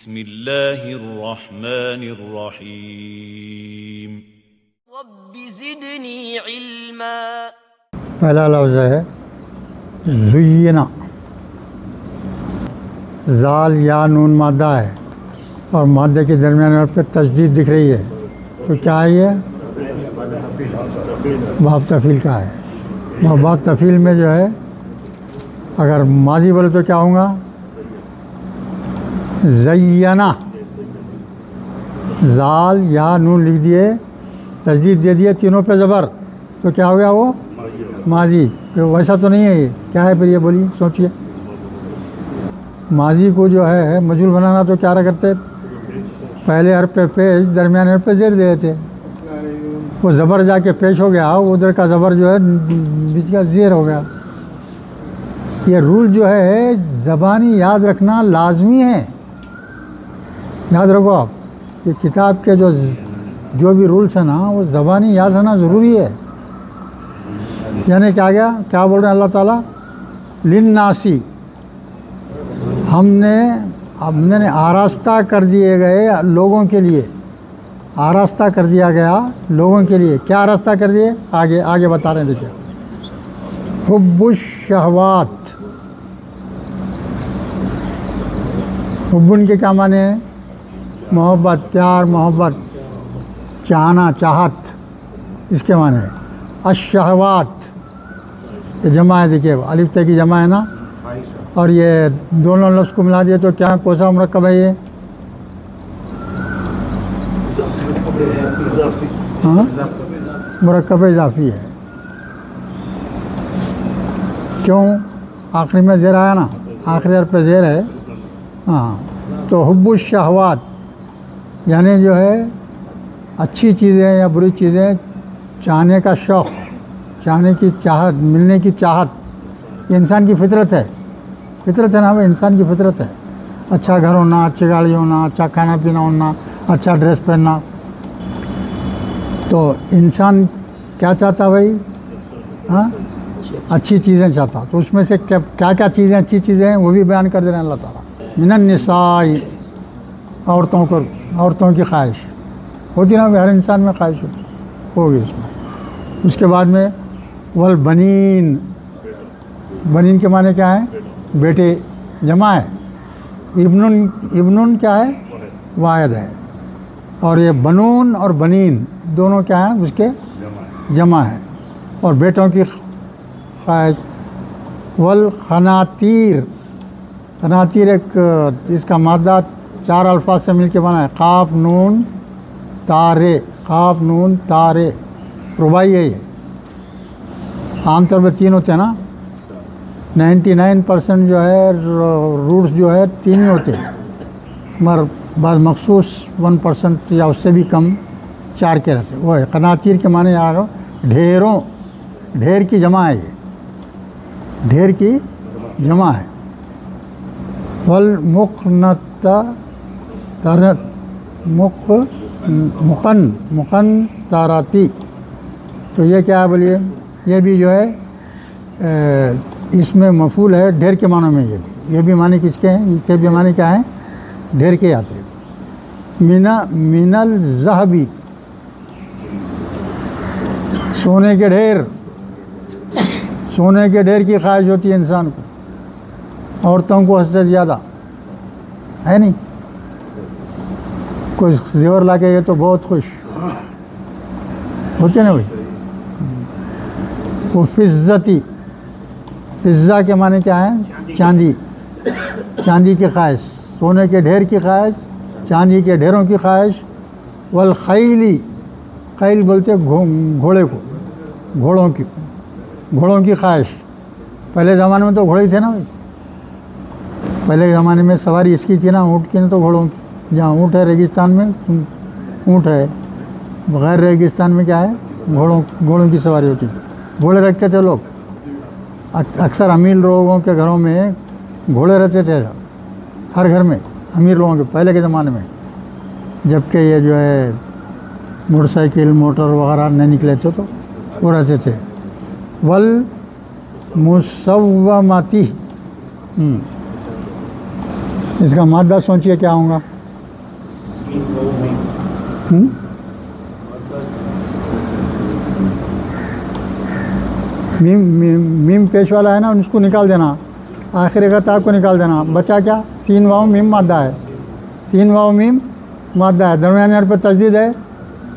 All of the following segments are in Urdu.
بسم اللہ الرحمن الرحیم رب زدنی علما۔ پہلا لفظ ہے زینا، زال یا نون مادہ ہے اور مادے کے درمیان اور پہ تشدید دکھ رہی ہے، تو کیا ہے یہ؟ باب تفعیل کا ہے۔ اور باب تفعیل میں جو ہے اگر ماضی بولے تو کیا ہوں گا؟ زینا، زال یا نون لکھ دیے، تشدید دے دیے، تینوں پہ زبر، تو کیا ہو گیا وہ؟ ماضی۔ ویسا تو نہیں ہے، یہ کیا ہے پھر؟ یہ بولیے، سوچیے۔ ماضی کو جو ہے مجہول بنانا تو کیا کرتے؟ پہلے حرف پہ پیش، درمیان حرف پہ زیر دے دیتے، وہ زبر جا کے پیش ہو گیا، ادھر کا زبر جو ہے بیچ کا زیر ہو گیا۔ یہ رول جو ہے زبانی یاد رکھنا لازمی ہے، یاد رکھو آپ۔ یہ کتاب کے جو بھی رولس ہیں نا، وہ زبانی یاد رہنا ضروری ہے۔ یعنی کیا بول رہے ہیں اللہ تعالیٰ؟ للناسی، ہم نے آراستہ کر دیے گئے لوگوں کے لیے، آراستہ کر دیا گیا لوگوں کے لیے۔ کیا آراستہ کر دیے؟ آگے بتا رہے ہیں، دیکھیے۔ حب الشہوات، حبن کے کیا معنی ہیں؟ محبت، پیار، محبت، چاہنا، چاہت، اس کے معنی ہے۔ الشہوات یہ جمع ہے، دیکھیے الف تے کی جمع ہے نا، اور یہ دونوں لفظ کو ملا دیے تو کیا کون سا مرکب ہے یہ؟ ہاں، مرکب اضافی ہے۔ کیوں؟ آخری میں زیر آیا نا، آخری حرف پہ زیر ہے، ہاں۔ تو حب الشہوات یعنی جو ہے اچھی چیزیں یا بری چیزیں چاہنے کا شوق، چاہنے کی چاہت، ملنے کی چاہت، یہ انسان کی فطرت ہے۔ فطرت ہے نا بھائی، انسان کی فطرت ہے۔ اچھا گھر ہونا، اچھی گاڑی ہونا، اچھا کھانا پینا ہونا، اچھا ڈریس پہننا۔ تو انسان کیا چاہتا بھائی؟ ہاں، اچھی چیزیں چاہتا۔ تو اس میں سے کیا کیا چیزیں اچھی چیزیں ہیں وہ بھی بیان کر دے رہے ہیں اللہ تعالیٰ۔ من النساء، عورتوں کی خواہش ہوتی نا، ہر انسان میں خواہش ہوگی اس میں۔ اس کے بعد میں والبنین، بنین کے معنی کیا ہے؟ بیٹے، جمع ہے۔ ابنن کیا ہے؟ واحد ہے۔ اور یہ بنون اور بنین دونوں کیا ہیں؟ اس کے جمع ہے۔ اور بیٹوں کی خواہش۔ والخناتیر، خناتیر ایک اس کا مادہ 4 الفاظ سے مل کے بنا ہے، قاف نون تارے، قاف نون تارے، رباعی ہے یہ۔ عام طور پہ 3 ہوتے ہیں نا، 99% جو ہے روٹس جو ہے 3 ہی ہوتے ہیں، مگر بعض مخصوص 1% یا اس سے بھی کم 4 کے رہتے ہیں۔ وہ ہے قناطیر کے معنی آ رہا، ڈھیروں، ڈھیر کی جمع ہے، یہ ڈھیر کی جمع ہے۔ مقنطراتی، تو یہ کیا ہے بولیے؟ یہ بھی جو ہے اس میں مفعول ہے ڈھیر کے معنوں میں۔ یہ بھی معنی کس کے ہیں؟ اس کے بھی معنی کیا ہیں؟ ڈھیر کے آتے ہیں۔ من الذهبی، سونے کے ڈھیر، سونے کے ڈھیر کی خواہش ہوتی ہے انسان کو، عورتوں کو حد سے زیادہ ہے نہیں؟ کوئی زیور لا کے یہ تو بہت خوش ہوتے نا بھائی۔ وہ فضتی، فضہ کے معنی کیا ہے؟ چاندی، چاندی کی خواہش، سونے کے ڈھیر کی خواہش، چاندی کے ڈھیروں کی خواہش۔ والخیلی، خیل بولتے گھوڑے کو، گھوڑوں کی خواہش۔ پہلے زمانے میں تو گھوڑے تھے نا بھائی، پہلے زمانے میں سواری اس کی تھی نا، اونٹ کی، تو گھوڑوں کی۔ جہاں اونٹ ہے ریگستان میں اونٹ ہے، بغیر ریگستان میں کیا ہے؟ گھوڑوں کی سواری ہوتی تھی، گھوڑے رکھتے تھے لوگ۔ اکثر امیر لوگوں کے گھروں میں گھوڑے رہتے تھے، ہر گھر میں امیر لوگوں کے، پہلے کے زمانے میں، جبکہ یہ جو ہے موٹر سائیکل، موٹر وغیرہ نہیں نکلے تھے تو وہ رہتے تھے۔ والمسومتی، اس کا مادہ سوچیے کیا ہوگا؟ میم پیش والا ہے نا، اس کو نکال دینا، آخری کا تا کو نکال دینا، بچا کیا؟ سین واو میم مادہ ہے، سین واو میم مادہ ہے، درمیانی حرف پہ تشدید ہے،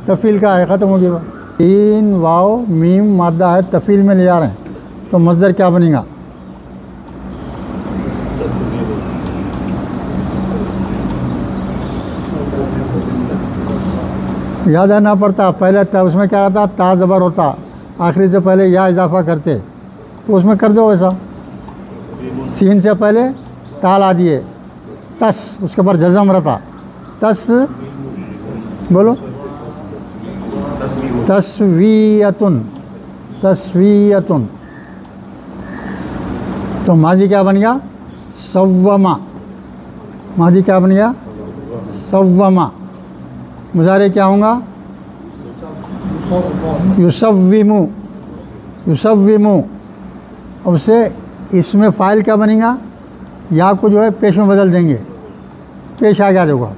تفعیل کا ہے، ختم ہو گیا۔ سین واو میم مادہ ہے، تفعیل میں لے جا رہے ہیں، تو مصدر کیا بنے گا؟ یاد ہے نہ پڑتا، پہلے اس میں کیا رہتا؟ تا زبر ہوتا، آخری سے پہلے یا اضافہ کرتے، تو اس میں کر دو ویسا، سین سے پہلے تا لا دیے، تس اس کے اوپر جزم رہتا، تس بولو، تسویتن، تسویتن، تو ماضی کیا بن گیا؟ سوما، ماضی کیا بن گیا؟ سوما۔ مضارع کیا ہوں گا؟ یسومو، یسومو۔ اب سے اس میں فاعل کیا بنے گا؟ یا کو جو ہے پیش میں بدل دیں گے، پیش آ گیا دیکھو،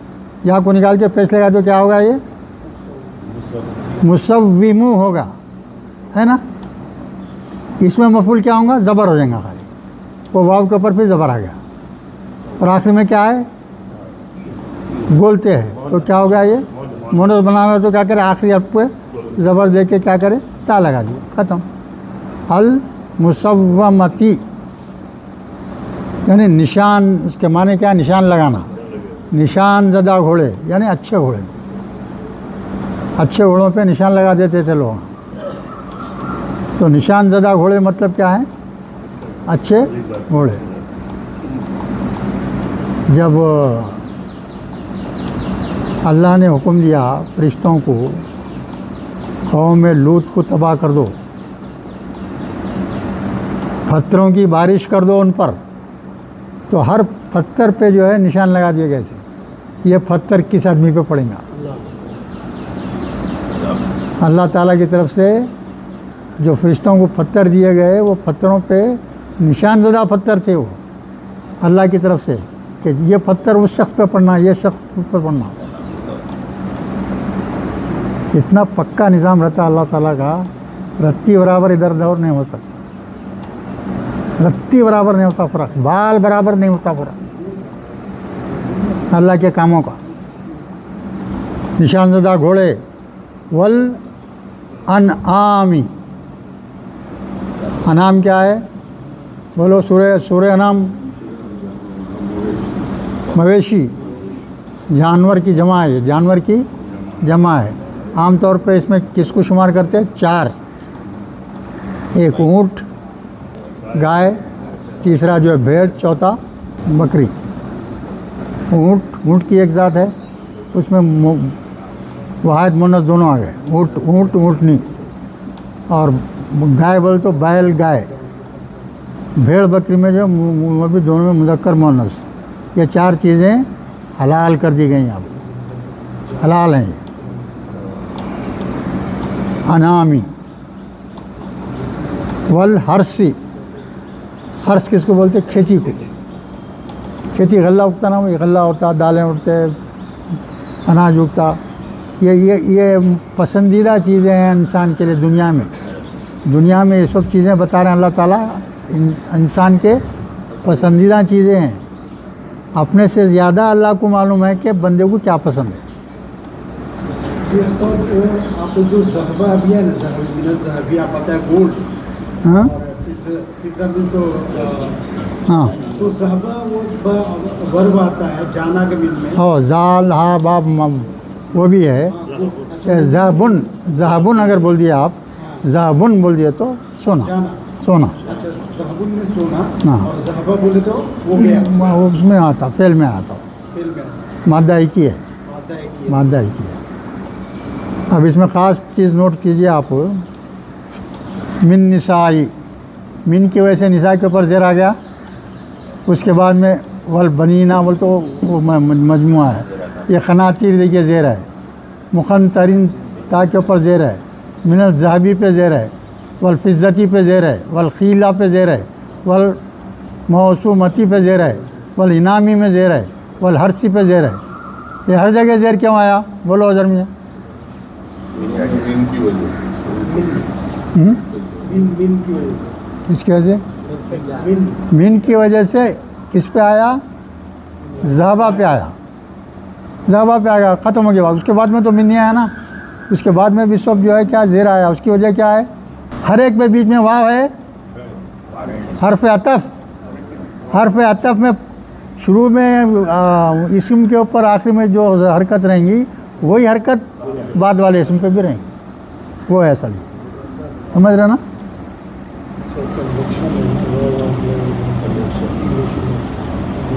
یا کو نکال کے پیش لگا تو کیا ہوگا؟ یہ مسومو ہوگا، ہے نا؟ اس میں مفعول کیا ہوں گا؟ زبر ہو جائیں گا خالی، وہ واو کے اوپر پھر زبر آ گیا، اور آخر میں کیا ہے؟ بولتے ہیں، تو کیا ہوگا؟ یہ مونس بنانا، تو کیا کرے؟ آخری حرف پہ زبر دے کے کیا کرے؟ تا لگا دیا، ختم۔ المسومتی یعنی نشان، اس کے معنی کیا؟ نشان لگانا، نشان زدہ گھوڑے یعنی اچھے گھوڑے، اچھے گھوڑوں پہ نشان لگا دیتے تھے لوگ، تو نشان زدہ گھوڑے مطلب کیا ہے؟ اچھے گھوڑے۔ جب اللہ نے حکم دیا فرشتوں کو قوم لوط کو تباہ کر دو، پتھروں کی بارش کر دو ان پر، تو ہر پتھر پہ جو ہے نشان لگا دیے گئے تھے، یہ پتھر کس آدمی پہ پڑیں گا؟ اللہ تعالیٰ کی طرف سے جو فرشتوں کو پتھر دیے گئے، وہ پتھروں پہ نشان زدہ پتھر تھے، وہ اللہ کی طرف سے کہ یہ پتھر اس شخص پہ پڑنا، یہ شخص اس پہ پڑنا۔ اتنا پکا نظام رہتا اللہ تعالیٰ کا، رتی برابر ادھر ادھر نہیں ہو سکتا، رتی برابر نہیں ہوتا فرق، بال برابر نہیں ہوتا فرق اللہ کے کاموں کا۔ نشان زدہ گھوڑے، والانعامی، انعام کیا ہے؟ بولو، سورہ انعام، مویشی، جانور کی جمع ہے، جانور کی جمع ہے۔ عام طور پہ اس میں کس کو شمار کرتے ہیں؟ 4، ایک اونٹ، گائے، تیسرا جو ہے بھیڑ، چوتھا بکری۔ اونٹ کی ایک ذات ہے، اس میں واحد مونث دونوں آ گئے، اونٹ اونٹنی، اور گائے بولے تو بیل گائے، بھیڑ بکری میں جو وہ بھی دونوں میں مذکر مونث، یہ 4 چیزیں حلال کر دی گئی، اب حلال ہیں یہ۔ انعامی، والحرثی، حرث کس کو بولتے؟ کھیتی کو، کھیتی غلہ اگتا نا، وہ غلہ ہوتا، دالیں اگتے، اناج اگتا، یہ پسندیدہ چیزیں ہیں انسان کے لیے دنیا میں یہ سب چیزیں بتا رہے ہیں اللہ تعالیٰ، انسان کے پسندیدہ چیزیں ہیں، اپنے سے زیادہ اللہ کو معلوم ہے کہ بندے کو کیا پسند ہے۔ آپ کو جو ذہبہ ابھی ہے نا، ذہبی آپ پتہ ہے گولڈ، ہاں ہاں، تو ذہبہ وہ ورب آتا ہے جانا کے مل میں، ہو زال ہا باب مم، وہ بھی ہے۔ ذہبن، ذہبن اگر بول دیا آپ، ذہبن بول دیا تو سونا، سونا، اچھا ذہبن میں سونا، ہاں، اور ذہبہ بولے تو وہ گیا، وہ اس میں آتا، فعل میں آتا، فعل میں مادہ ایک ہی ہے، مادہ ایک ہی ہے۔ اب اس میں خاص چیز نوٹ کیجئے آپ، من نسائی، من کی وجہ سے نساء کے اوپر زیر آ گیا، اس کے بعد میں والبنینا بول تو وہ مجموعہ ہے، یہ خناتیر دیکھیے زیر ہے، مقنطرین تا کے اوپر زیر ہے، من الذہبی پہ زیر ہے، والفضتی پہ زیر ہے، والخیلہ پہ زیر ہے، والموسومتی پہ زیر ہے، والانعامی میں زیر ہے، والحرثی پہ زیر ہے، یہ ہر جگہ زیر کیوں آیا؟ بولو ادھر میں ان کی وجہ سے من کی وجہ سے کس کی وجہ سے؟ من کی وجہ سے کس پہ آیا؟ ذہبہ پہ آیا، ذہبہ پہ آیا، ختم ہو گیا. اس کے بعد میں تو من نہیں آیا نا، اس کے بعد میں بھی سب جو ہے کیا زیر آیا. اس کی وجہ کیا ہے؟ ہر ایک میں بیچ میں واو ہے، حرف عطف. حرف عطف میں شروع میں اسم کے اوپر آخر میں جو حرکت رہیں گی وہی حرکت بعد والے اسم پہ بھی رہیں گی. وہ ہے اصل، سمجھ رہے نا؟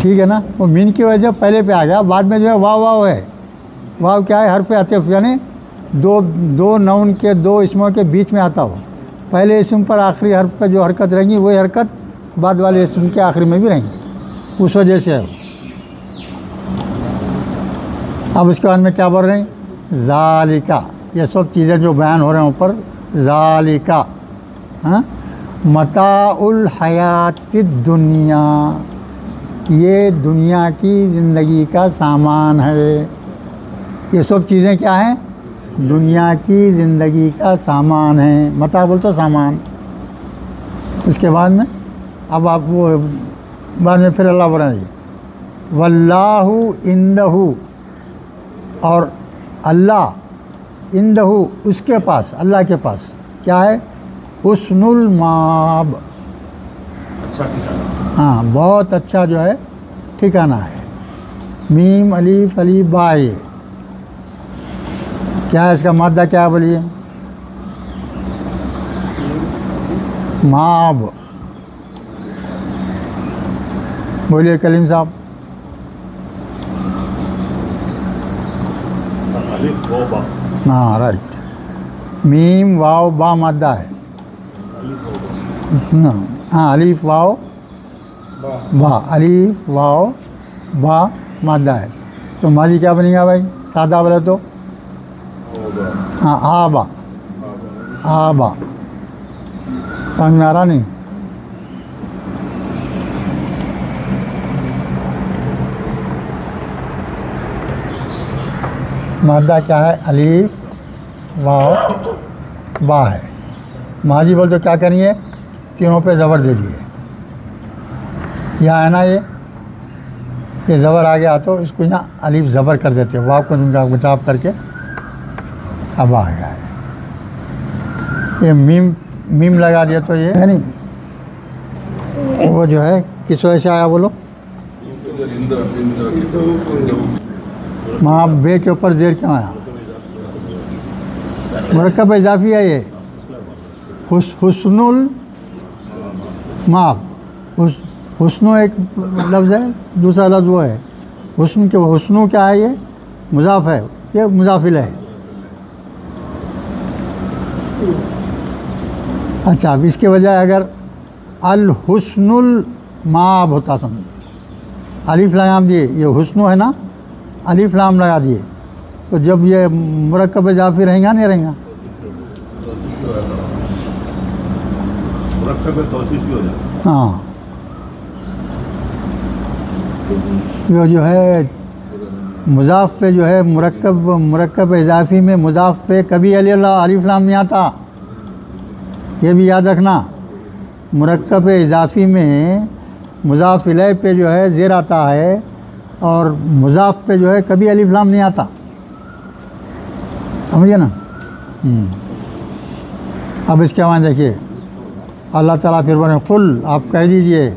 ٹھیک ہے نا. وہ مین کی وجہ پہلے پہ آ گیا، بعد میں جو ہے واو واو ہے. واو کیا ہے؟ حرف عطف، یعنی دو نون کے دو اسموں کے بیچ میں آتا ہو. پہلے اسم پر آخری حرف پہ جو حرکت رہیں گی وہی حرکت بعد والے اسم کے آخری میں بھی رہیں گی، اس وجہ سے ہے. اب اس کے بعد میں کیا بول رہے ہیں؟ ذالکا. یہ سب چیزیں جو بیان ہو رہے ہیں اوپر، ذالکا متاع الحیات الدنیا، یہ دنیا کی زندگی کا سامان ہے. یہ سب چیزیں کیا ہیں؟ دنیا کی زندگی کا سامان ہے. متاع بول تو سامان. اس کے بعد میں اب آپ وہ بعد میں پھر اللہ بول رہے ہیں واللہ عندہ، اور اللہ عندہ اس کے پاس، اللہ کے پاس کیا ہے؟ حسن المآب. ہاں، بہت اچھا جو ہے ٹھکانہ ہے. میم الف الف با. یہ کیا ہے؟ اس کا مادہ کیا ہے بولیے؟ مآب. بولیے کلیم صاحب. ہاں رائٹ. میم واو با مادہ ہے. ہاں الف واو با، الف واو با مادہ ہے. تو ماضی کیا بنے گا بھائی؟ سادہ بولے تو ہاں آبا. آبا سمجھ میں آ رہا نہیں؟ مادہ کیا ہے؟ الف واو با ہے. ماضی بول تو کیا کریں گے؟ تینوں پہ زبر دے دیے. یہاں ہے نا یہ زبر آ گیا تو اس کو یہاں الف زبر کر دیتے، واو کو ان کا گٹاپ کر کے اب آ گیا ہے. یہ میم لگا دیا تو یہ ہے نہیں، وہ جو ہے کس وجہ سے آیا بولو؟ وہاں بے کے اوپر زیر کیوں آیا؟ مرکب اضافی ہے یہ. حسن المآب. حسن ایک لفظ ہے، دوسرا لفظ وہ ہے حسن کے. حسن کیا ہے؟ یہ مضاف ہے، یہ مضاف الیہ ہے. اچھا، اب اس کے بجائے اگر الحسن المآب ہوتا سمجھ، الف لام دیے، یہ حسن ہے نا، الف لام لگا دیے تو جب یہ مرکب اضافی رہیں گا نہیں رہیں گا؟ ہاں، یہ جو ہے مضاف پہ جو ہے مرکب اضافی میں مضاف پہ کبھی الف لام نہیں آتا. یہ بھی یاد رکھنا. مرکب اضافی میں مضاف الیہ پہ جو ہے زیر آتا ہے اور مضاف پہ جو ہے کبھی الف لام نہیں آتا. سمجھے نا؟ اب اس کے بعد دیکھیے اللہ تعالیٰ پھر بولے قل، آپ کہہ دیجئے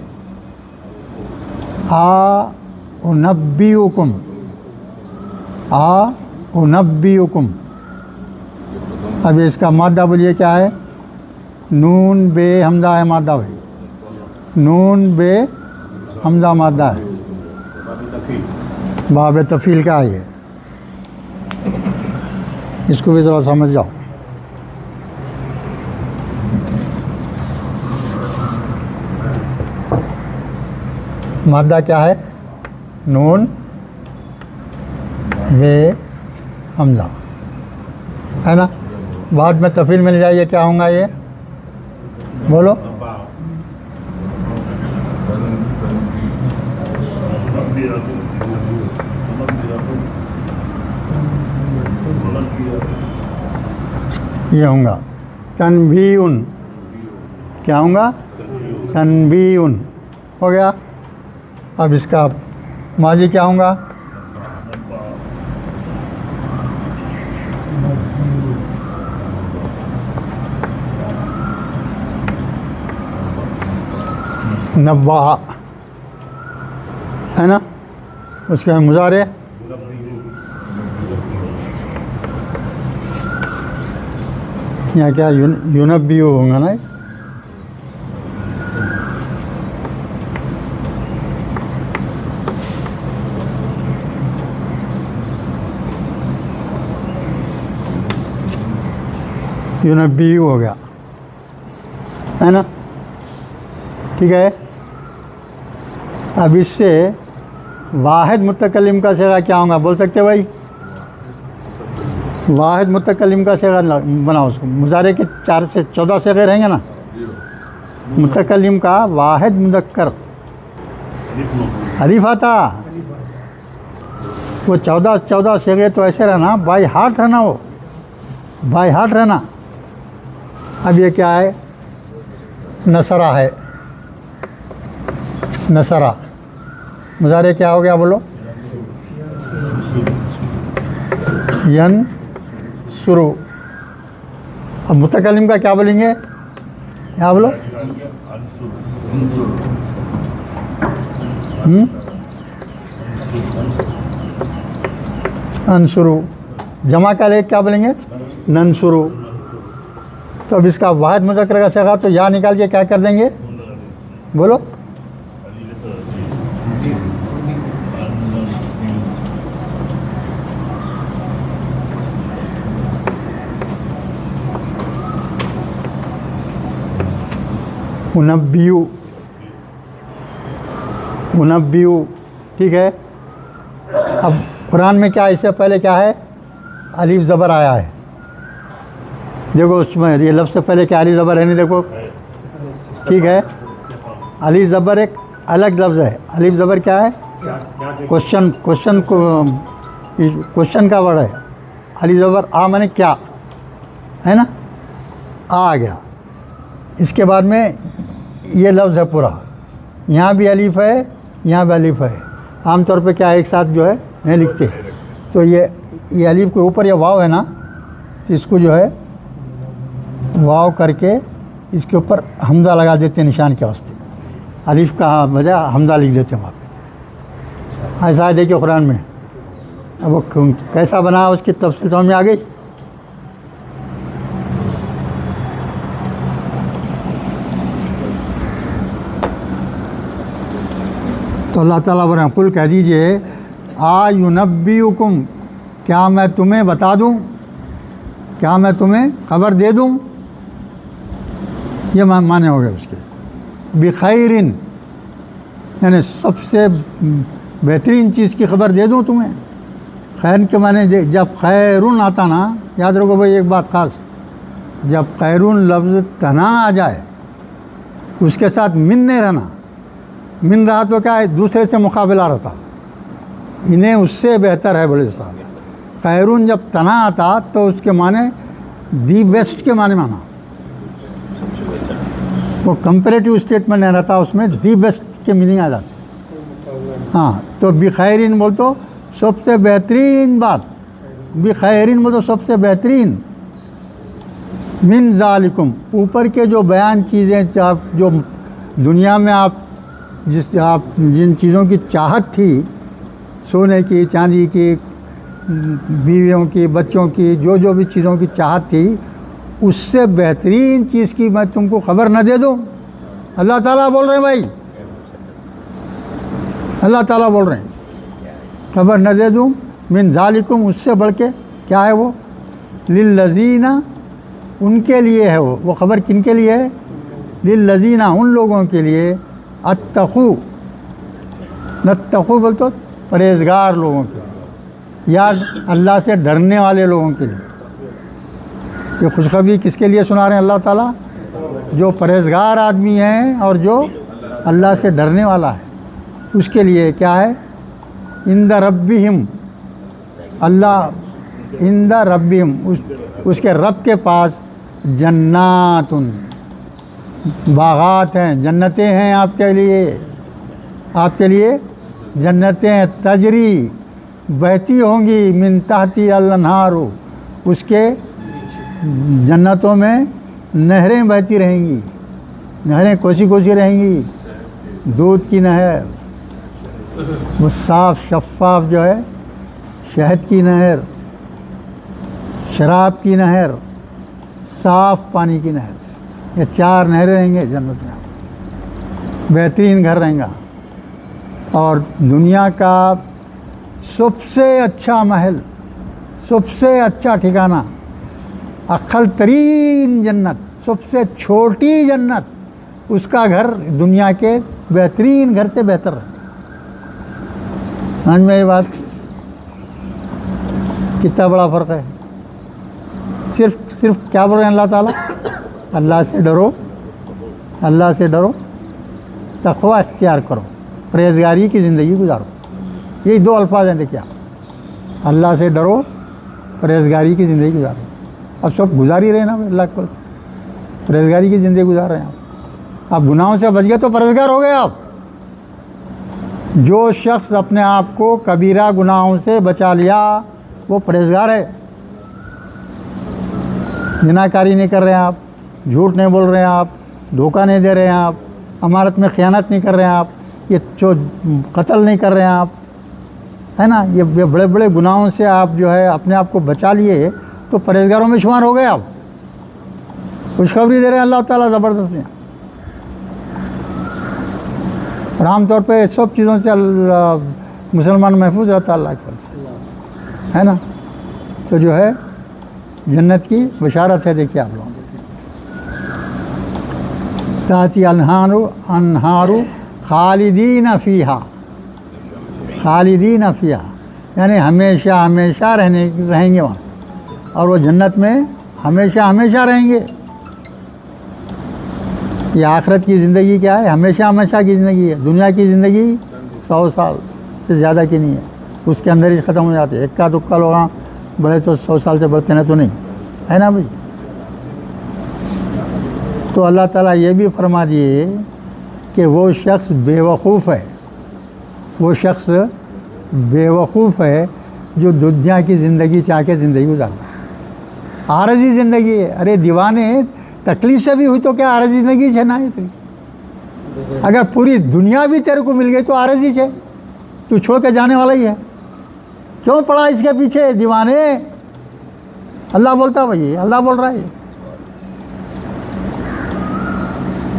انبئکم. انبئکم. اب اس کا مادہ بولیے کیا ہے؟ نون بے حمزہ ہے مادہ بھائی. نون بے حمزہ مادہ ہے. باب تفیل کا ہے یہ. اس کو بھی ذرا سمجھ جاؤ. مادہ کیا ہے؟ نون بے حمزہ ہے نا. بعد میں تفیل مل جائے کیا ہوں گا یہ؟ بولو. یہ ہوں گا تنبیہن. کیا ہوں گا؟ تنبیہن. ہو گیا. اب اس کا ماضی کیا ہوں گا؟ نبہ ہے نا. اس کے مضارع یہاں کیا یونبیو ہوں گا نا. یونبیو ہو گیا ہے نا. ٹھیک ہے. اب اس سے واحد متکلم کا صیغہ کیا ہوگا بول سکتے بھائی؟ واحد متکلم کا صیغہ بناؤ اس کو. مضارع کے 4 سے 14 صیغے رہیں گے نا. متکلم کا واحد مذکر الف آتا. وہ 14 صیغے تو ایسے رہنا بائی ہارٹ رہنا. وہ بائی ہارٹ رہنا. اب یہ کیا ہے؟ نصرہ ہے. نصرہ مضارع کیا ہو گیا بولو؟ ینصرو. اب متکلم کا کیا بولیں گے؟ کیا بولو؟ انصرو. جمع کا لے کیا بولیں گے؟ ننصرو. تو اب اس کا واحد مذکر کا صیغہ تو یا نکال کے کیا کر دیں گے بولو؟ انبیو. انبیو. ٹھیک ہے. اب قرآن میں کیا اس سے پہلے کیا ہے؟ الف زبر آیا ہے. دیکھو اس میں یہ لفظ سے پہلے کیا الف زبر ہے نہیں. دیکھو ٹھیک ہے. الف زبر ایک الگ لفظ ہے. الف زبر کیا ہے؟ کوشچن کا ورڈ ہے. الف زبر آ مانے کیا ہے نا. آ گیا. اس کے بعد میں یہ لفظ ہے پورا. یہاں بھی الف ہے یہاں بھی الف ہے. عام طور پہ کیا ایک ساتھ جو ہے نہیں لکھتے. تو یہ الف کے اوپر یہ واو ہے نا. تو اس کو جو ہے واو کر کے اس کے اوپر حمزہ لگا دیتے ہیں نشان کے واسطے. الف کا بجائے حمزہ لکھ دیتے ہیں وہاں پہ. ایسا ہے دیکھیے قرآن میں. اب وہ کیسا بنا اس کی تفصیل سمجھ میں آ گئی. تو اللہ تعالیٰ برا قل کہہ دیجئے یونبئکم. کیا میں تمہیں بتا دوں؟ کیا میں تمہیں خبر دے دوں؟ یہ معنی ہو گئے اس کے. بخیرن یعنی سب سے بہترین چیز کی خبر دے دوں تمہیں. خیر کے معنی جب خیرن آتا نا یاد رکھو بھائی ایک بات خاص. جب خیرن لفظ تنا آ جائے اس کے ساتھ من نہیں رہنا. من رہا تو کیا ہے دوسرے سے مقابلہ رہتا. انہیں اس سے بہتر ہے بولے صاحب. خیرون جب تنا آتا تو اس کے معنی دی بیسٹ کے معنی مانا. وہ کمپیریٹیو اسٹیٹمنٹ نہیں رہتا اس میں دی بیسٹ کے میننگ آ جاتا. ہاں تو بخیرین بول تو سب سے بہترین بات. بخیرین بول تو سب سے بہترین. من ذالکم اوپر کے جو بیان چیزیں جو دنیا میں آپ جن چیزوں کی چاہت تھی سونے کی چاندی کی بیویوں کی بچوں کی جو بھی چیزوں کی چاہت تھی اس سے بہترین چیز کی میں تم کو خبر نہ دے دوں. اللہ تعالیٰ بول رہے ہیں بھائی. اللہ تعالیٰ بول رہے ہیں خبر نہ دے دوں. من ذالکم اس سے بڑھ کے کیا ہے وہ؟ للذین ان کے لیے ہے. وہ خبر کن کے لیے ہے؟ للذین ان لوگوں کے لیے. اتقو نتقو بول تو پرہیزگار لوگوں کے لیے یا اللہ سے ڈرنے والے لوگوں کے لیے. یہ خوشخبری کس کے لیے سنا رہے ہیں اللہ تعالیٰ؟ جو پرہیزگار آدمی ہیں اور جو اللہ سے ڈرنے والا ہے اس کے لیے کیا ہے؟ عند ربہم اللہ عند ربہم، اس کے رب کے پاس، جنات، باغات ہیں، جنتیں ہیں آپ کے لیے جنتیں ہیں، تجری، بہتی ہوں گی، من تحتی الانہار، اس کے جنتوں میں نہریں بہتی رہیں گی، نہریں کوسی کوسی رہیں گی، دودھ کی نہر، وہ صاف شفاف جو ہے، شہد کی نہر، شراب کی نہر، صاف پانی کی نہر، یہ 4 نہریں رہیں گے جنت میں، بہترین گھر رہیں گا۔ اور دنیا کا سب سے اچھا محل، سب سے اچھا ٹھکانہ، اقل ترین جنت، سب سے چھوٹی جنت، اس کا گھر دنیا کے بہترین گھر سے بہتر ہے۔ سمجھ میں یہ بات کتنا بڑا فرق ہے؟ صرف کیا بول رہے ہیں اللہ تعالیٰ؟ اللہ سے ڈرو، اللہ سے ڈرو، تقوی اختیار کرو، پرہیزگاری کی زندگی گزارو۔ یہی 2 الفاظ ہیں، دیکھیے آپ، اللہ سے ڈرو، پرہیزگاری کی زندگی گزارو۔ اب سب گزار ہی رہے نا اللہ کے فضل سے، پرہیزگاری کی زندگی گزار رہے ہیں آپ گناہوں سے بچ گئے تو پرہیزگار ہو گئے آپ۔ جو شخص اپنے آپ کو کبیرہ گناہوں سے بچا لیا وہ پرہیزگار ہے۔ زناکاری نہیں کر رہے ہیں آپ، جھوٹ نہیں بول رہے ہیں آپ، دھوکہ نہیں دے رہے ہیں آپ، امانت میں خیانت نہیں کر رہے ہیں آپ، یہ قتل نہیں کر رہے ہیں آپ، ہے نا، یہ بڑے بڑے گناہوں سے آپ جو ہے اپنے آپ کو بچا لیے تو پرہیزگاروں میں شمار ہو گئے آپ۔ خوشخبری دے رہے ہیں اللہ تعالیٰ زبردست ہیں۔ اور عام طور پہ سب چیزوں سے مسلمان محفوظ رہتا ہے اللہ کے فضل سے، ہے نا۔ تو جو ہے جنت کی بشارت ہے، دیکھیے آپ لوگوں تحتی انہار خالدین فیہا، خالدین فیہا یعنی ہمیشہ ہمیشہ رہیں گے وہاں، اور وہ جنت میں ہمیشہ ہمیشہ رہیں گے۔ یہ آخرت کی زندگی کیا ہے؟ ہمیشہ ہمیشہ کی زندگی ہے۔ دنیا کی زندگی 100 سال سے زیادہ کی نہیں ہے، اس کے اندر ہی ختم ہو جاتے ہیں۔ اکا دکا لوگ بڑے تو 100 سال سے بڑھتے ہیں تو نہیں، ہے نا بھائی۔ تو اللہ تعالیٰ یہ بھی فرما دیے کہ وہ شخص بے وقوف ہے، وہ شخص بے وقوف ہے جو دنیا کی زندگی چاہ کے زندگی گزارتا ہے۔ عارضی زندگی ہے۔ ارے دیوانے، تکلیف سے بھی ہوئی تو کیا عارضی زندگی ہے نا؟ اگر پوری دنیا بھی تیرے کو مل گئی تو عارضی ہے، تو چھوڑ کے جانے والا ہی ہے، کیوں پڑا اس کے پیچھے دیوانے؟ اللہ بولتا بھائی، اللہ بول رہا ہے۔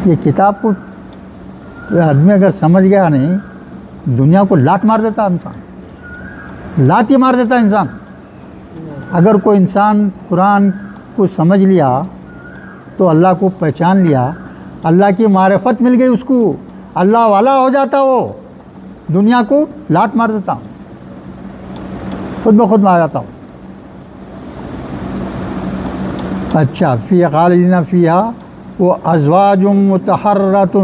یہ کتاب کو آدمی اگر سمجھ گیا نہیں، دنیا کو لات مار دیتا انسان، لات ہی مار دیتا انسان۔ اگر کوئی انسان قرآن کو سمجھ لیا تو اللہ کو پہچان لیا، اللہ کی معرفت مل گئی اس کو، اللہ والا ہو جاتا، وہ دنیا کو لات مار دیتا، خود بخود مار جاتا ہوں۔ اچھا، فی خالدین فیہا وہ ازواج مطہرۃ،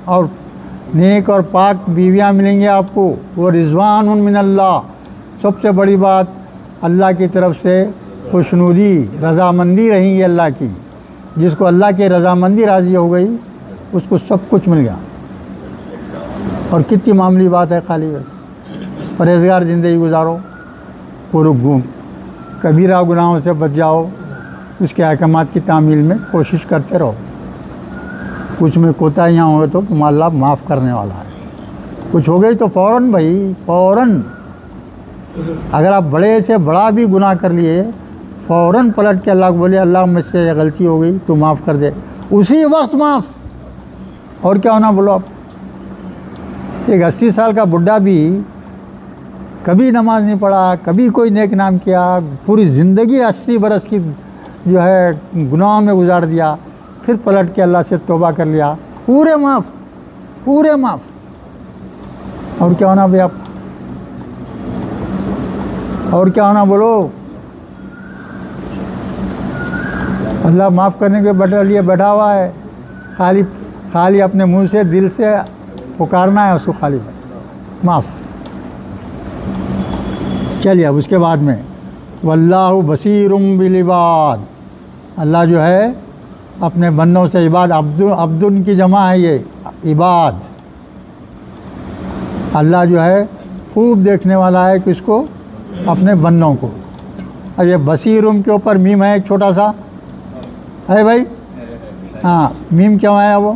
اور نیک اور پاک بیویاں ملیں گے آپ کو، وہ رضوان من اللہ، سب سے بڑی بات اللہ کی طرف سے خوشنودی، رضامندی رہیں گی اللہ کی۔ جس کو اللہ کی رضامندی راضی ہو گئی اس کو سب کچھ مل گیا۔ اور کتنی معمولی بات ہے، خالی بس پرہیزگار زندگی گزارو، کبیرہ گناہوں سے بچ جاؤ، اس کے احکامات کی تعمیل میں کوشش کرتے رہو۔ کچھ میں کوتاہیاں ہوں گے تو اللہ معاف کرنے والا ہے، کچھ ہو گئی تو فوراً بھائی، فوراً، اگر آپ بڑے سے بڑا بھی گناہ کر لیے فوراً پلٹ کے اللہ کو بولے، اللہ مجھ سے یہ غلطی ہو گئی تو معاف کر دے، اسی وقت معاف۔ اور کیا ہونا بولو آپ؟ ایک 80 سال کا بڈھا بھی کبھی نماز نہیں پڑھا، کبھی کوئی نیک نام کیا، پوری زندگی 80 برس کی جو ہے گناہوں میں گزار دیا، پھر پلٹ کے اللہ سے توبہ کر لیا، پورے معاف، پورے معاف۔ اور کیا ہونا بھائی آپ؟ اور کیا ہونا بولو؟ اللہ معاف کرنے کے لیے بیٹھا ہوا ہے، خالی اپنے منہ سے دل سے پکارنا ہے اس کو، خالی بس معاف۔ چلیے اب اس کے بعد میں واللہ بصیر بالعباد، اللہ جو ہے اپنے بندوں سے عباد، عبدن کی جمع ہے یہ عباد، اللہ جو ہے خوب دیکھنے والا ہے کس کو؟ اپنے بندوں کو۔ اب یہ بصیرم کے اوپر میم ہے ایک چھوٹا سا ہے بھائی، ہاں میم کیوں ہے وہ؟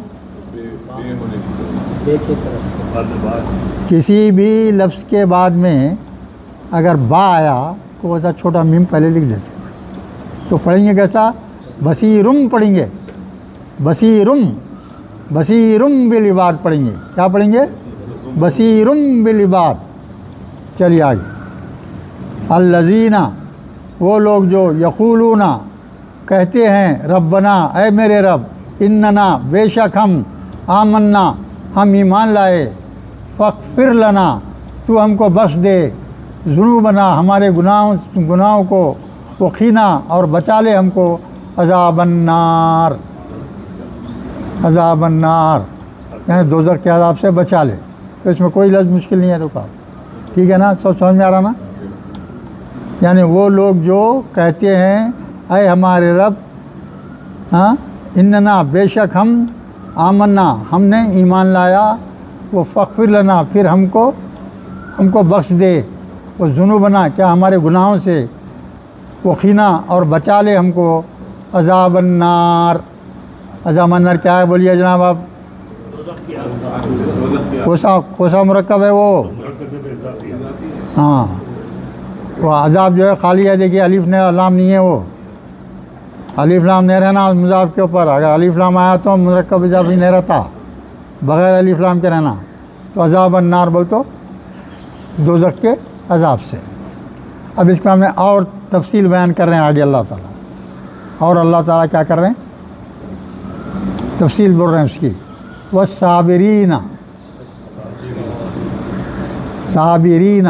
کسی بھی لفظ کے بعد میں اگر با آیا تو ویسا چھوٹا میم پہلے لکھ دیتے، تو پڑھیں گے کیسا؟ بصیرم پڑھیں گے، بصیرم، بصیرم بالعباد پڑھیں گے، کیا پڑھیں گے؟ بصیرم بالعباد۔ چلیے آگے، الذین، وہ لوگ جو یقولون، کہتے ہیں ربنا، اے میرے رب، اننا، بے شک ہم، آمنا، ہم ایمان لائے، فاغفر لنا، تو ہم کو بخش دے، ذنوبنا، ہمارے گناہوں کو، وقینا، اور بچا لے ہم کو، عذاب النار، عذاب النار یعنی دوزخ کے عذاب سے بچا لے۔ تو اس میں کوئی لفظ مشکل نہیں ہے، رکا ٹھیک ہے نا، سب سمجھ میں آ رہا نا؟ یعنی وہ لوگ جو کہتے ہیں اے ہمارے رب، ہاں، اننا، بے شک ہم، آمنا، ہم نے ایمان لایا، وہ فاغفر لنا، پھر ہم کو بخش دے، وہ ذنوبنا، کیا ہمارے گناہوں سے، وہ قینا، اور بچا لے ہم کو، عذاب النار۔ عذاب النار کیا ہے بولیے جناب آپ؟ کوسا مرکب ہے وہ؟ ہاں، وہ عذاب جو ہے خالی ہے، دیکھیے الف نے لام نہیں ہے، وہ الف لام نہیں رہنا مضاف کے اوپر، اگر الف لام آیا تو مرکب اضافی نہیں رہتا، بغیر الف لام کے رہنا، تو عذاب النار بول تو دوزخ کے عذاب سے۔ اب اس کا ہم نے اور تفصیل بیان کر رہے ہیں آگے اللہ تعالیٰ، اور اللہ تعالیٰ کیا کر رہے ہیں؟ تفصیل بول رہے ہیں اس کی، والصابرین، صابرین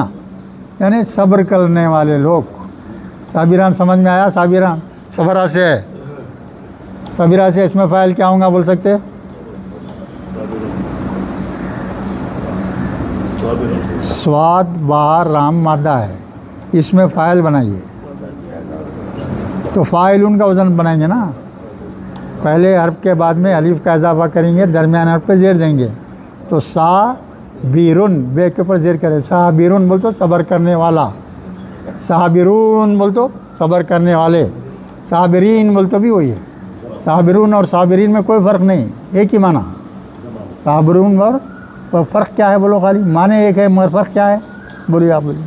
یعنی صبر کرنے والے لوگ، صابران سمجھ میں آیا؟ صابران صبرہ سے ہے، صبرہ سے اس میں فاعل کیا ہوں گا بول سکتے؟ سواد بار رام مادہ ہے، اس میں فاعل بنائیے، تو فاعل ان کا وزن بنائیں گے نا، پہلے حرف کے بعد میں الف کا اضافہ کریں گے، درمیان حرف پہ زیر دیں گے، تو سا بیرون، بے کے اوپر زیر کرے، صابرون بول تو صبر کرنے والا، صابرون بول تو صبر کرنے والے، صابرین بول تو بھی وہی ہے، صابرون اور صابرین میں کوئی فرق نہیں، ایک ہی معنی، صابرون اور فرق کیا ہے بولو؟ خالی معنی ایک ہے مگر فرق کیا ہے؟ بولیے آپ بولیے۔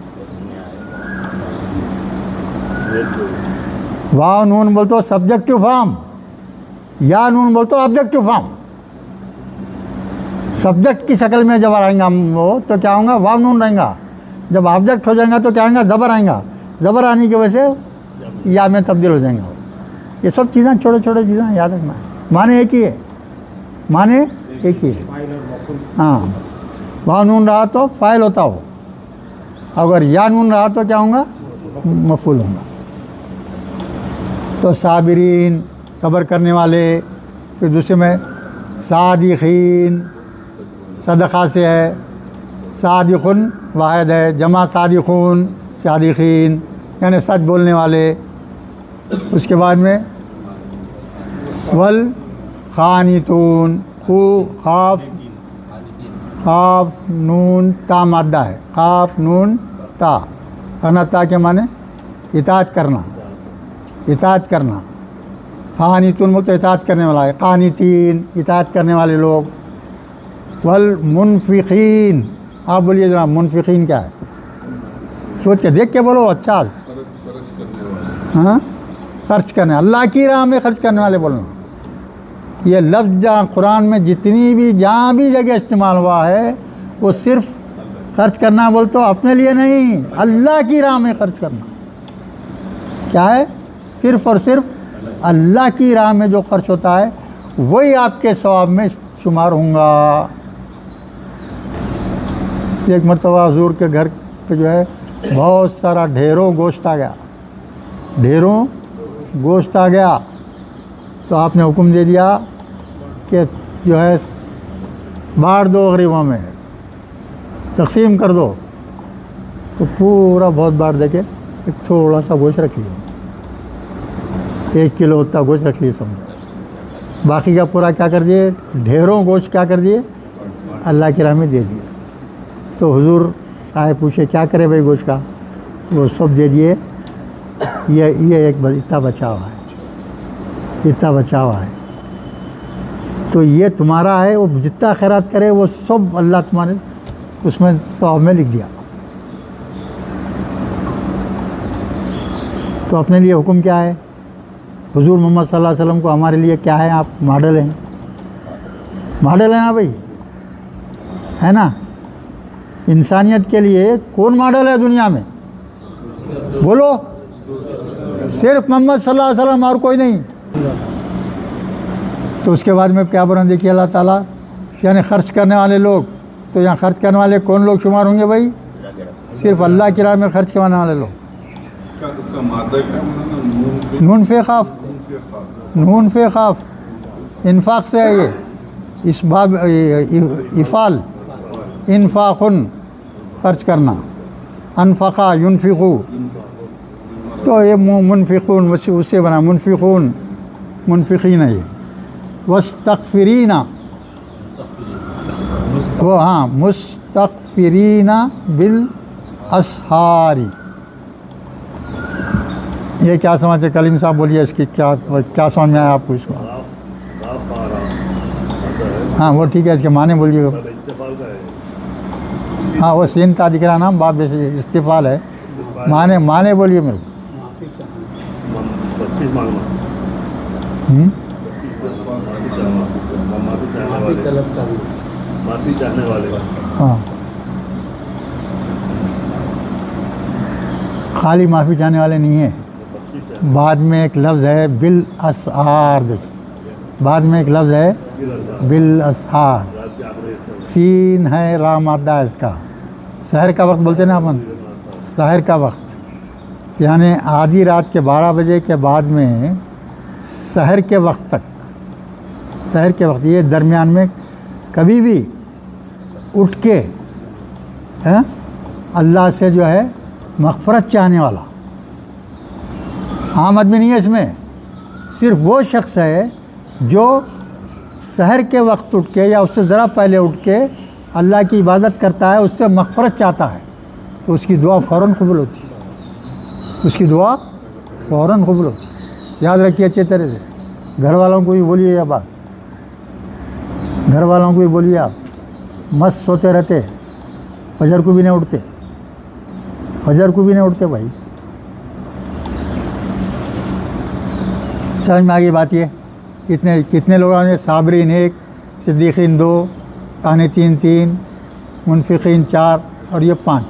واو نون بول تو سبجیکٹو فارم، یا نون بول تو آبجیکٹو فارم، سبجیکٹ کی شکل میں جب آئیں گا وہ تو کیا ہوں گا؟ واو نون رہیں گا، جب آبجیکٹ ہو جائیں گا تو کیا آئیں گا؟ زبر آئیں گا، زبر آنے کی وجہ سے یا میں تبدیل ہو جائیں گا۔ یہ سب چیزیں چھوٹے چھوٹے چیزیں یاد رکھنا ہے، معنی ایک ہی ہے، معنی ایک ہی ہے، ہاں، واو نون رہا تو فاعل ہوتا ہو، اگر یا نون رہا تو کیا ہوں گا؟ مفعول ہوں گا۔ تو صابرین صبر کرنے والے، پھر دوسرے میں صادقین، صدقہ سے ہے، صادقن واحد ہے، جمع صادقون، صادقین یعنی سچ بولنے والے۔ اس کے بعد میں والقانتون، خاف نون تا مادہ ہے، خاف نون تا، قنتا کے معنی اطاعت کرنا، اطاعت کرنا، قانتون بولتے اطاعت کرنے والا ہے، قانتین اطاعت کرنے والے لوگ۔ والمنفقین، آپ بولیے ذرا منفقین کیا ہے؟ سوچ کے دیکھ کے بولو، اچھا، ہاں، خرچ کرنے، اللہ کی راہ میں خرچ کرنے والے بولنا۔ یہ لفظ جہاں قرآن میں جتنی بھی جہاں بھی جگہ استعمال ہوا ہے وہ صرف خرچ کرنا بول تو اپنے لیے نہیں، اللہ کی راہ میں خرچ کرنا کیا ہے؟ صرف اور صرف اللہ کی راہ میں جو خرچ ہوتا ہے وہی آپ کے ثواب میں شمار ہوں گا۔ ایک مرتبہ حضور کے گھر پہ جو ہے بہت سارا ڈھیروں گوشت آ گیا، ڈھیروں گوشت آ گیا، تو آپ نے حکم دے دیا کہ جو ہے بانٹ دو غریبوں میں، تقسیم کر دو، تو پورا بہت بانٹ دے کے ایک تھوڑا سا گوشت رکھ لیا, 1 کلو اتنا گوشت رکھ لیے سمجھو, باقی کا پورا کیا کر دیے, ڈھیروں گوشت کیا کر دیے, اللہ کی راہ میں دے دیے. تو حضور آئے پوچھے کیا کرے بھائی گوشت کا, وہ سب دے دیے. یہ ایک اتنا بچا ہوا ہے, اتنا بچا ہوا ہے, تو یہ تمہارا ہے. وہ جتنا خیرات کرے وہ سب اللہ تمہارے اس میں ثواب میں لکھ دیا. تو اپنے لیے حکم کیا ہے, حضور محمد صلی اللہ علیہ وسلم کو ہمارے لیے کیا ہے, آپ ماڈل ہیں, ماڈل ہیں نا بھائی, ہے نا. انسانیت کے لیے کون ماڈل ہے دنیا میں, بولو, صرف محمد صلی اللہ علیہ وسلم اور کوئی نہیں. تو اس کے بعد میں کیا بولیں, دیکھیے اللہ تعالیٰ یعنی خرچ کرنے والے لوگ, تو یہاں خرچ کرنے والے کون لوگ شمار ہوں گے بھائی, صرف اللہ کی راہ میں خرچ کرنے والے لوگ. اس کا مادہ کیا ہے, نون فی خاف, نون فی خاف انفاق سے ہے یہ, اس باب افعال, انفاقن خرچ کرنا, انفقا ینفقو, تو یہ منفقون اس سے بنا, منفقون منفقین ہے یہ. واستغفرین, وہ ہاں مستغفرین بالاسحار. یہ کیا سمجھتے, کلیم صاحب بولیے اس کی کیا سمجھ میں آیا آپ کو اس کو. ہاں وہ ٹھیک ہے, اس کے معنی بولیے. ہاں وہ سین کا دکھ رہا نا, باب استفال ہے, معنی بولیے میرے کو. ہاں خالی معافی چاہنے والے نہیں ہیں. بعد میں ایک لفظ ہے بالاسحار, بعد میں ایک لفظ ہے بالاسحار, سین ہے را مادہ اس کا. سحر کا وقت بولتے ہیں نا اپن, سحر کا وقت یعنی آدھی رات کے 12 بجے کے بعد میں سحر کے وقت تک, سحر کے وقت, یہ درمیان میں کبھی بھی اٹھ کے اللہ سے جو ہے مغفرت چاہنے والا, عام آدمی نہیں ہے اس میں. صرف وہ شخص ہے جو سحر کے وقت اٹھ کے یا اس سے ذرا پہلے اٹھ کے اللہ کی عبادت کرتا ہے, اس سے مغفرت چاہتا ہے, تو اس کی دعا فوراً قبول ہوتی ہے, اس کی دعا فوراً قبول ہوتی ہے. یاد رکھیے اچھے طرح سے, گھر والوں کو بھی بولیے یہ بات, گھر والوں کو بھی بولیے آپ مست سوتے رہتے, فجر کو بھی نہیں اٹھتے, فجر کو بھی نہیں اٹھتے بھائی. سمجھ میں آگے بات یہ, کتنے لوگوں نے, صابرین 1, صدیقین 2, قانتین 3, منفقین 4 اور یہ 5,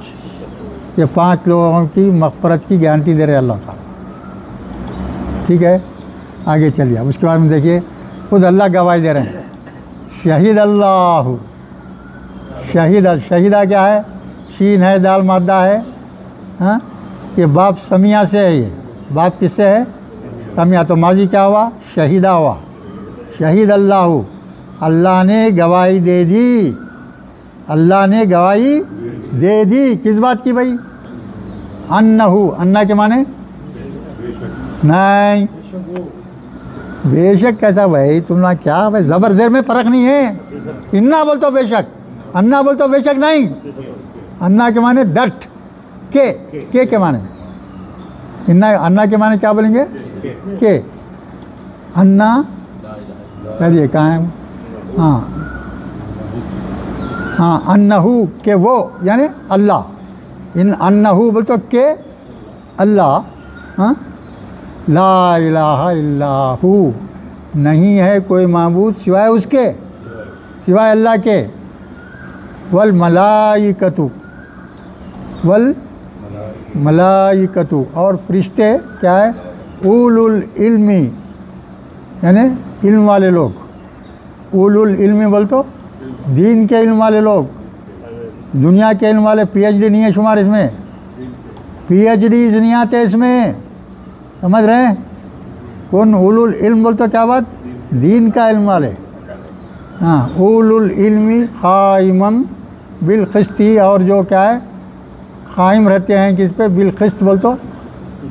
یہ 5 لوگوں کی مغفرت کی گارنٹی دے رہے اللہ تعالیٰ. ٹھیک ہے, آگے چلیے. اب اس کے بعد میں دیکھیے خود اللہ گواہی دے رہے ہیں, شہید اللہ, شہیدہ کیا ہے, شین ہے, دال مادہ ہے. ہاں یہ باب سمیہ سے ہے, یہ باب کس سے ہے, سمیہ. تو ماضی کیا ہوا, شہیدہ ہوا. شہید اللہ, اللہ نے گواہی دے دی, اللہ نے گواہی دے دی. کس بات کی بھائی, انہو, انہ کے معنی نہیں, بے شک کیسا بھائی, تم نے کیا بھائی, زبر زیر میں فرق نہیں ہے. انا بول تو بے شک, انا بول تو بے شک نہیں. انا کے معنی ڈٹ, کے معنی, انا کے معنی کیا بولیں گے, کہ انا چلیے کہاں ہے, ہاں ہاں انہو, کہ وہ یعنی اللہ, انہو بول تو کہ اللہ, ہاں لا الہ الا ہو, نہیں ہے کوئی معبود سوائے اس کے, سوائے اللہ کے. والملائکۃ, والملائکۃ, اور فرشتے کیا ہے, اولو العلم یعنی علم والے لوگ. اولو العلم بول تو دین کے علم والے لوگ, دنیا کے علم والے. پی ایچ ڈی نہیں ہے شمار اس میں, پی ایچ ڈیز نہیں آتے اس میں, سمجھ رہے ہیں. کون اولو العلم بول تو کیا بات, دین کا علم والے. ہاں اولو العلم قائمًا بالقسط, اور جو کیا ہے قائم رہتے ہیں کس پہ, بالقسط بول تو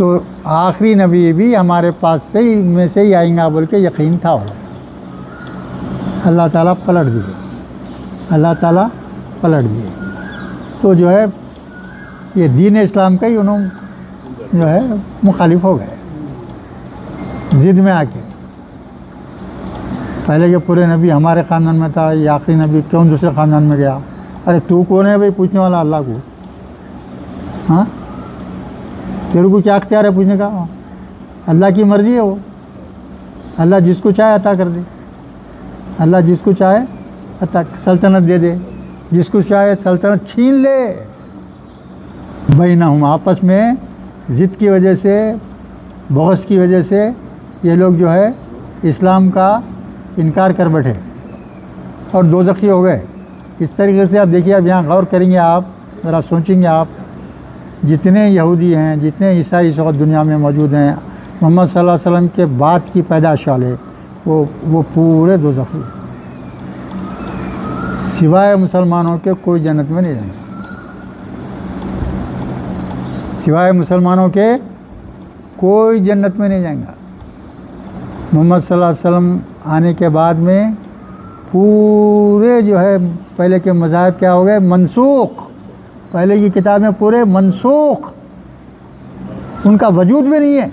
تو آخری نبی بھی ہمارے پاس سے ہی میں سے ہی آئیں گا بول کے یقین تھا. اللہ تعالیٰ پلٹ دیے, اللہ تعالیٰ پلٹ دیے. تو جو ہے یہ دین اسلام کا ہی انہوں جو ہے مخالف ہو گئے ضد میں آ کے. پہلے کے پورے نبی ہمارے خاندان میں تھا, یہ آخری نبی کیوں دوسرے خاندان میں گیا؟ ارے تو کون ہے بھائی پوچھنے والا اللہ کو؟ ہاں تیرے کو کیا اختیار ہے پوچھنے کا؟ اللہ کی مرضی ہے وہ, اللہ جس کو چاہے عطا کر دے, اللہ جس کو چاہے عطا سلطنت دے دے, جس کو چاہے سلطنت چھین لے. بینہم آپس میں ضد کی وجہ سے, بغض کی وجہ سے یہ لوگ جو ہے اسلام کا انکار کر بیٹھے اور دوزخی ہو گئے. اس طریقے سے آپ دیکھیے, اب یہاں غور کریں گے آپ, ذرا سوچیں گے آپ, جتنے یہودی ہیں, جتنے عیسائی اس وقت دنیا میں موجود ہیں, محمد صلی اللہ علیہ وسلم کے بعد کی پیدائش والے, وہ پورے دوزخی, سوائے مسلمانوں کے کوئی جنت میں نہیں جائیں گے. سوائے مسلمانوں کے کوئی جنت میں نہیں جائیں گا. محمد صلی اللہ علیہ وسلم آنے کے بعد میں پورے جو ہے پہلے کے مذاہب کیا ہو گئے؟ منسوخ. پہلے کی کتابیں پورے منسوخ, ان کا وجود بھی نہیں ہے.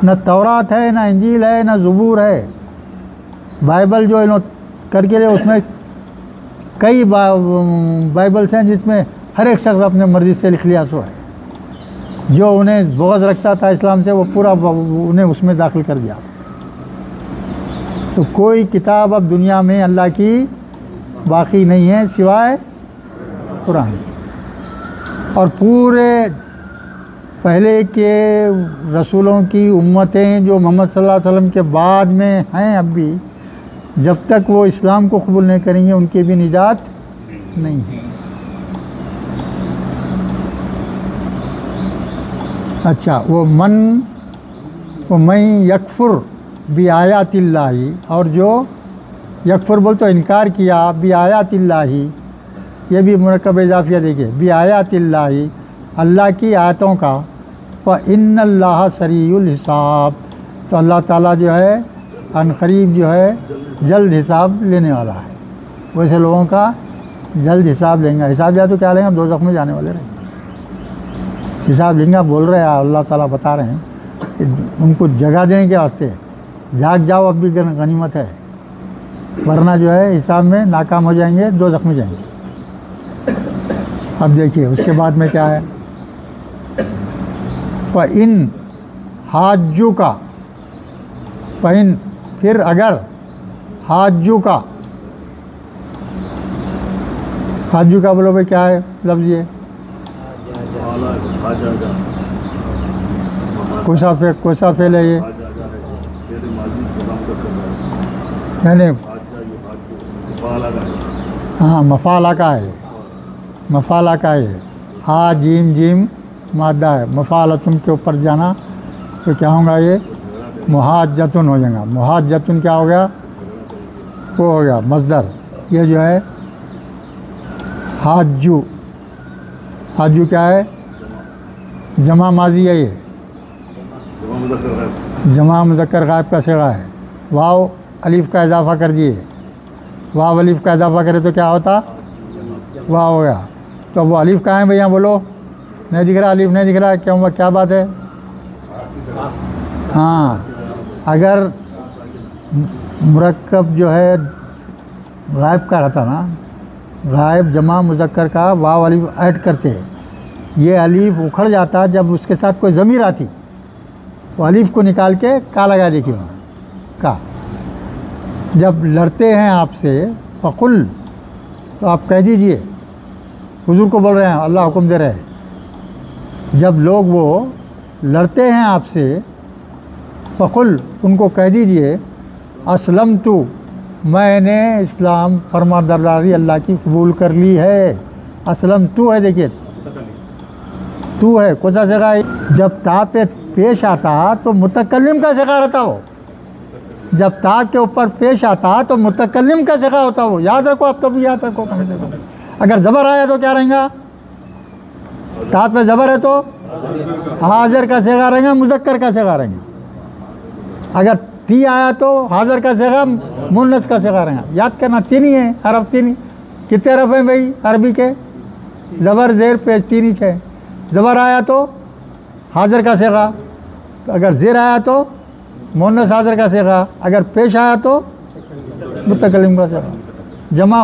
نہ تورات ہے, نہ انجیل ہے, نہ زبور ہے. بائبل جو انہوں کر کے لے, اس میں کئی بائبلس ہیں جس میں ہر ایک شخص اپنے مرضی سے لکھ لیا سو ہے. جو انہیں بغض رکھتا تھا اسلام سے, وہ پورا انہیں اس میں داخل کر دیا. تو کوئی کتاب اب دنیا میں اللہ کی باقی نہیں ہے سوائے قرآن. اور پورے پہلے کے رسولوں کی امتیں جو محمد صلی اللہ علیہ وسلم کے بعد میں ہیں اب بھی, جب تک وہ اسلام کو قبول نہیں کریں گے ان کی بھی نجات نہیں ہے. اچھا, وہ من یکفر بی آیات اللہ, اور جو یکفر بول تو انکار کیا, بی آیات اللہ, یہ بھی مرکب اضافیہ دیکھیے, بی آیات اللہ, اللہ کی آیتوں کا, وَإِنَّ اللَّهَ سَرِيعُ الْحِسَابِ, تو اللہ تعالیٰ جو ہے عنقریب جو ہے جلد حساب لینے والا ہے. ویسے لوگوں کا جلد حساب لیں گا. حساب یا تو کیا لیں گے؟ دوزخ میں جانے والے رہیں گے. حساب لیں گا بول رہے ہیں, اللہ تعالیٰ بتا رہے ہیں ان کو جگہ دینے کے واسطے, جاگ جاؤ اب بھی غنیمت ہے, ورنہ جو ہے حساب میں ناکام ہو جائیں گے, دوزخ میں جائیں گے. اب دیکھیے اس کے بعد میں کیا ہے, فَإِنْ حَاجُّكَ, فَإِنْ پھر اگر, حَاجُّكَ, حَاجُّكَ بولو بھائی کیا ہے لفظ یہ؟ کوسا فعل ہے یہ؟ نہیں, ہاں مفعلہ کا ہے, مفعلہ کا ہے. ہا جیم جیم مادہ ہے, مفعلتن کے اوپر جانا تو کیا ہوگا؟ یہ محاجتن ہو جائے گا. محاجتن کیا ہو گیا؟ وہ ہو گیا مصدر. یہ جو ہے حاجو, حاجو کیا ہے؟ جمع ماضی ہے, یہ جمع مذکر غائب کا صیغہ ہے. واو الف کا اضافہ کر دیے, واو الف کا اضافہ کرے تو کیا ہوتا؟ واو ہو گیا. تو وہ الف کہاں ہے بھیا بولو؟ نہیں دکھ رہا, الف نہیں دکھ رہا, کیا بات ہے؟ ہاں, اگر مرکب جو ہے غائب کا رہتا نا, غائب جمع مذکر کا واو الف ایڈ کرتے, یہ الف اکھڑ جاتا جب اس کے ساتھ کوئی ضمیر آتی, وہ الف کو نکال کے کا لگا دیکھیے وہاں کا. جب لڑتے ہیں آپ سے فقل, تو آپ کہہ دیجئے, حضور کو بول رہے ہیں, اللہ حکم دے رہے ہیں, جب لوگ وہ لڑتے ہیں آپ سے فقل, ان کو کہہ دیجئے, اسلمت, میں نے اسلام فرما برداری اللہ کی قبول کر لی ہے. اسلمت ہے, دیکھیے تو ہے کون سا صیغہ ہے؟ جب تا پہ پیش آتا تو متکلم کا صیغہ رہتا ہو, جب تا کے اوپر پیش آتا تو متکلم کا صیغہ ہوتا ہو. یاد رکھو, اب تو بھی یاد رکھو کم سے کم. اگر زبر آیا تو کیا رہیں گا؟ تا پہ زبر ہے تو حاضر کا صیغہ رہیں گا، مذکر کا صیغہ رہیں گا. اگر تی آیا تو حاضر کا صیغہ مؤنث کا صیغہ رہیں گا. یاد کرنا تین ہی ہیں حرف، تین ہی. کتنے حرف ہیں بھائی عربی کے؟ زبر زیر پیش تین ہی ہے. زبر آیا تو حاضر کا صیغہ، اگر زیر آیا تو مؤنث حاضر کا صیغہ، اگر پیش آیا تو متکلم کا صیغہ. جمع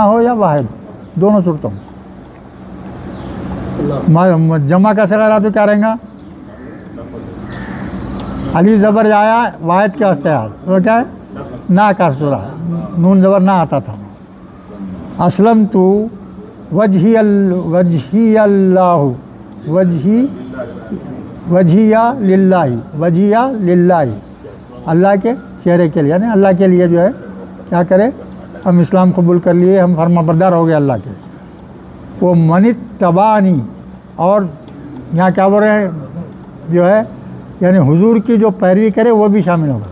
ہو یا واحد، دونوں صورتوں میں. جمع کا صیغہ رہا تو کیا رہیں گا؟ علی زبر آیا واحد کے واسطے آیا تو کیا ہے؟ نا کا سورہ، نون زبر نہ آتا تھا. اسلم تو وجہی اللہ وجہیہ للہ، اللہ کے چہرے کے لیے، یعنی اللہ کے لیے جو ہے کیا کرے؟ ہم اسلام قبول کر لیے، ہم فرما بردار ہو گئے اللہ کے. وہ من اتبعنی، اور یہاں کیا بول رہے ہیں جو ہے یعنی حضور کی جو پیروی کرے وہ بھی شامل ہوگا.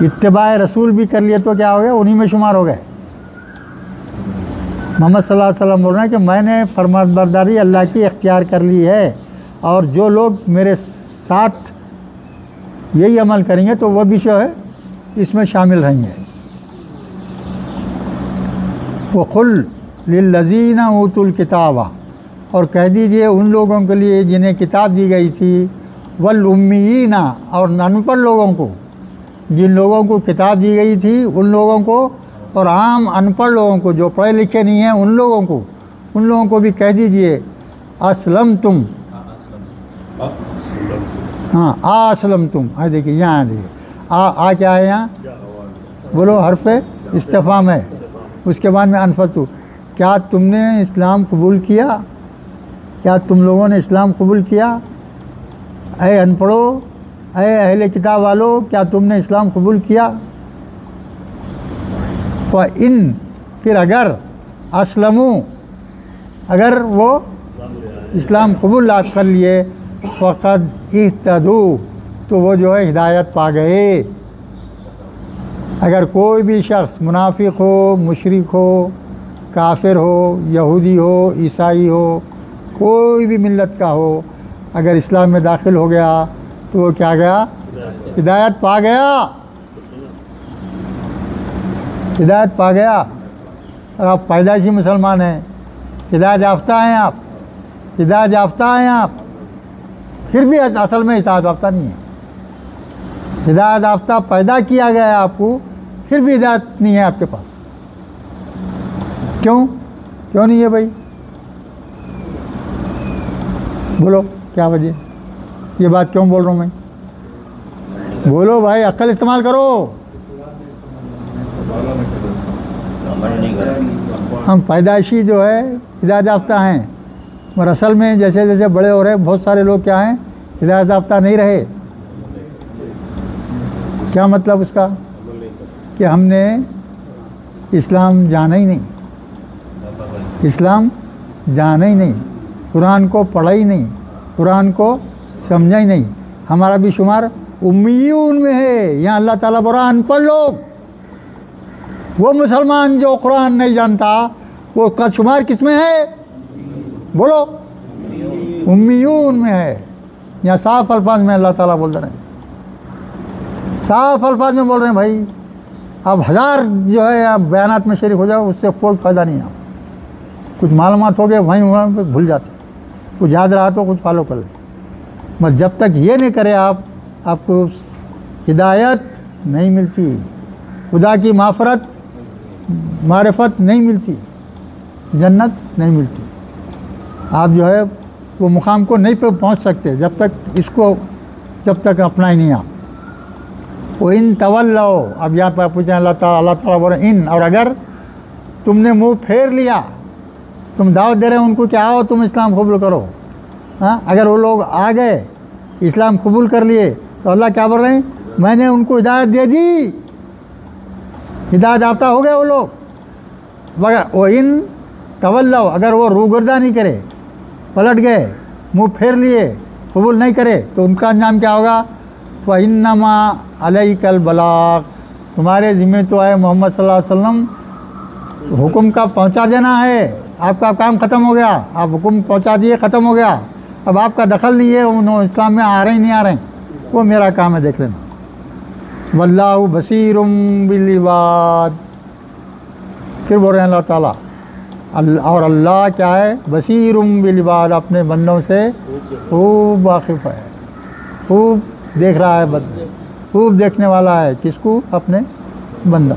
اتباع رسول بھی کر لیے تو کیا ہو گیا؟ انہی میں شمار ہو گئے. محمد صلی اللہ علیہ وسلم بول رہے ہیں کہ میں نے فرما برداری اللہ کی اختیار کر لی ہے، اور جو لوگ میرے ساتھ یہی عمل کریں گے تو وہ بھی جو ہے اس میں شامل رہیں گے. وَقُلْ لِلَّذِينَ أُوتُوا الْكِتَابَ، اور کہہ دیجئے ان لوگوں کے لیے جنہیں کتاب دی گئی تھی، وَالْأُمِّيِّينَ، اور ان پڑھ لوگوں کو، جن لوگوں کو کتاب دی گئی تھی ان لوگوں کو، اور عام ان پڑھ لوگوں کو جو پڑھے لکھے نہیں ہیں ان لوگوں کو بھی کہہ دیجئے اسلمتم. ہاں اسلمتم، دیکھیے یہاں دیکھیے آ کیا ہے یہاں؟ بولو حرف استفہام ہے. اس کے بعد میں انفتو، کیا تم نے اسلام قبول کیا؟ کیا تم لوگوں نے اسلام قبول کیا؟ اے ان پڑھو، اے اہل کتاب والو، کیا تم نے اسلام قبول کیا؟ فَإِن، پھر اگر، اسلموا، اگر وہ اسلام قبول کر لیے، فقد اہتدوا، تو وہ جو ہے ہدایت پا گئے. اگر کوئی بھی شخص منافق ہو، مشرک ہو، کافر ہو، یہودی ہو، عیسائی ہو، کوئی بھی ملت کا ہو، اگر اسلام میں داخل ہو گیا تو وہ کیا گیا؟ ہدایت پا گیا. ہدایت پا گیا. اور آپ پیدائشی مسلمان ہیں، ہدایت یافتہ ہیں، آپ ہدایت یافتہ ہیں، آپ پھر بھی اصل میں ہدایت یافتہ نہیں ہے. ہدایت یافتہ پیدا کیا گیا ہے آپ کو، پھر بھی ہدایت نہیں ہے آپ کے پاس. کیوں نہیں ہے بھائی؟ بولو کیا وجہ؟ یہ بات کیوں بول رہا ہوں میں؟ بولو بھائی، عقل استعمال کرو. ہم پیدائشی جو ہے ہدایت یافتہ ہیں، اور اصل میں جیسے جیسے بڑے ہو رہے ہیں بہت سارے لوگ کیا ہیں؟ ہدایت یافتہ نہیں رہے. کیا مطلب اس کا؟ کہ ہم نے اسلام جانا ہی نہیں، اسلام جانا ہی نہیں، قرآن کو پڑھا ہی نہیں، قرآن کو سمجھا ہی نہیں. ہمارا بھی شمار امیون میں ہے. یہاں اللہ تعالیٰ بول رہا ان پڑھ لوگ، وہ مسلمان جو قرآن نہیں جانتا وہ کا شمار کس میں ہے؟ بولو امیون میں ہے. یہاں صاف الفاظ میں اللہ تعالیٰ بول رہے ہیں، صاف الفاظ میں بول رہے ہیں بھائی. اب ہزار جو ہے آپ بیانات میں شریک ہو جاؤ، اس سے کوئی فائدہ نہیں ہے. کچھ معلومات ہو گئے وہیں پہ بھول جاتے، کچھ یاد رہا تو کچھ فالو کر لیتے. مگر جب تک یہ نہیں کرے آپ کو ہدایت نہیں ملتی، خدا کی معرفت نہیں ملتی، جنت نہیں ملتی. آپ جو ہے وہ مقام کو نہیں پہنچ سکتے جب تک اپنا ہی نہیں آپ. وہ ان تولو، اب یہاں پہ پوچھیں اللہ تعالیٰ بول رہے ہیں ان، اور اگر تم نے منہ پھیر لیا، تم دعوت دے رہے ہیں ان کو کہ آؤ تم اسلام قبول کرو، ہاں اگر وہ لوگ آ گئے اسلام قبول کر لیے تو اللہ کیا بول رہے ہیں؟ میں نے ان کو ہدایت دے دی، ہدایت یافتہ ہو گئے وہ لوگ. وہ ان تولو، اگر وہ روگردہ نہیں کرے، پلٹ گئے، منہ پھیر لیے، قبول نہیں کرے، تو ان کا انجام کیا ہوگا؟ فَإِنَّمَا عَلَيْكَ الْبَلَاغُ، تمہارے ذمہ تو ہے محمد صلی اللہ علیہ وسلم حکم کا پہنچا دینا ہے. آپ کا کام ختم ہو گیا, آپ حکم پہنچا دیے, ختم ہو گیا, اب آپ کا دخل نہیں ہے انہوں اسلام میں آ رہے ہیں نہیں آ رہے ہیں, وہ میرا کام ہے دیکھ لینا. واللہ بصیر بالعباد, پھر بول رہے ہیں اللہ تعالیٰ, اور اللہ کیا ہے, بصیر بالعباد, اپنے بندوں سے خوب واقف ہے, خوب دیکھ رہا ہے, خوب دیکھنے والا ہے کس کو, اپنے بندہ.